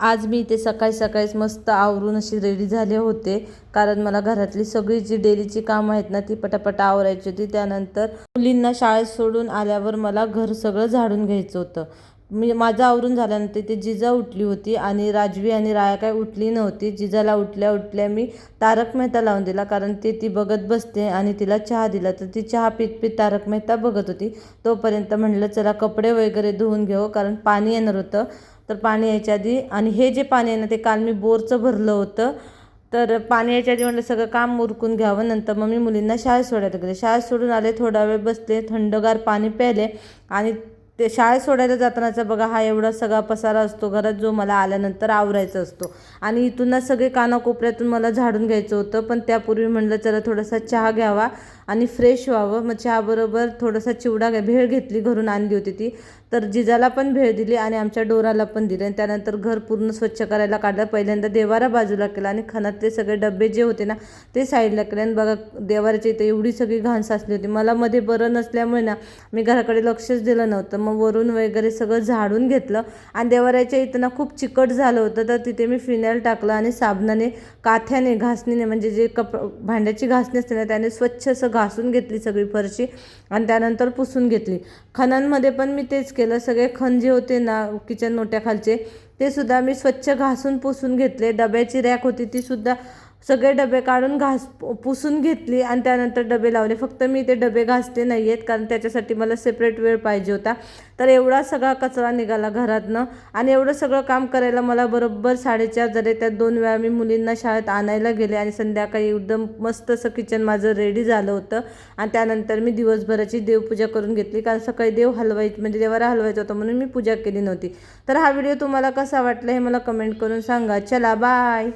आज मी इथे सकाळीच मस्त आवरून अशी रेडी झाले होते, कारण मला घरातली सगळी जी डेलीची कामं आहेत ना ती पटापट आवरायची होती। त्यानंतर मुलींना शाळेत सोडून आल्यावर मला घर सगळं झाडून घ्यायचं होतं। मी माझं आवरून झाल्यानंतर ते जिजा उठली होती आणि राजवी आणि राया काय उठली नव्हती। जिजाला उठल्या उठल्या मी तारक मेहता लावून दिला, कारण ती बघत बसते आणि तिला चहा दिला, तर ती चहा पीत पीत तारक मेहता बघत होती। तोपर्यंत म्हणलं चला कपडे वगैरे धुवून घेऊ, कारण पाणी येणार होतं। तर पाणी यायच्या आधी, आणि हे जे पाणी आहे ना ते काल मी बोरचं भरलं होतं, तर पाणी यायच्या आधी म्हटलं सगळं काम उरकून घ्यावं। नंतर मग मी मुलींना शाळेत सोडायला गेले। शाळेत सोडून आले, थोडा वेळ बसले, थंडगार पाणी प्यायले आणि ते शाळेत सोडायला जातानाचा बघा हा एवढा सगळा पसारा असतो घरात, जो मला आल्यानंतर आवरायचा असतो। आणि इथूनच सगळे कानाकोपऱ्यातून मला झाडून घ्यायचं होतं, पण त्यापूर्वी म्हणलं चला थोडासा चहा घ्यावा आणि फ्रेश व्हावं। मग चहाबरोबर थोडासा चिवडा भेळ घेतली, घरून आणली होती ती, तर जिजाला पण भेळ दिली आणि आमच्या डोराला पण दिली। आणि त्यानंतर घर पूर्ण स्वच्छ करायला काढलं। पहिल्यांदा देवारा बाजूला केला आणि खणातले सगळे डबे जे होते ना ते साईडला केले। आणि बघा देवाऱ्याच्या इथे एवढी सगळी घाण साचली होती। मला मध्ये बरं नसल्यामुळे ना मी घराकडे लक्षच दिलं नव्हतं। मग वरून वगैरे सगळं झाडून घेतलं आणि देवाऱ्याच्या इथं ना खूप चिकट झालं होतं, तर तिथे मी फिनाईल टाकलं आणि साबणाने काथ्याने घासणीने, म्हणजे जे भांड्याची घासणी असते ना त्याने स्वच्छ असं घासून घेतली सगळी फरशी आणि त्यानंतर पुसून घेतली। खणांमध्ये पण मी तेच केलं, सगळे खण जे होते ना किचन ओट्याखालचे ते सुद्धा मी स्वच्छ घासून पुसून घेतले। डब्याची रॅक होती ती सुद्धा सगळे डबे काढून पुसून घेतली आणि त्यानंतर डबे लावले। फक्त मी ते डबे घासले नाही आहेत, कारण त्याच्यासाठी मला सेपरेट वेळ पाहिजे होता। तर एवढा सगळा कचरा निघाला घरातनं आणि एवढं सगळं काम करायला मला बरोबर 4:30 झाले। त्यात 2 वेळा मी मुलींना शाळेत आणायला गेले आणि संध्याकाळी एकदम मस्त असं किचन माझं रेडी झालं होतं। आणि त्यानंतर मी दिवसभराची देवपूजा करून घेतली, कारण सकाळी म्हणजे देवारा हलवायचा होता म्हणून मी पूजा केली नव्हती। तर हा व्हिडिओ तुम्हाला कसा वाटला हे मला कमेंट करून सांगा। चला बाय।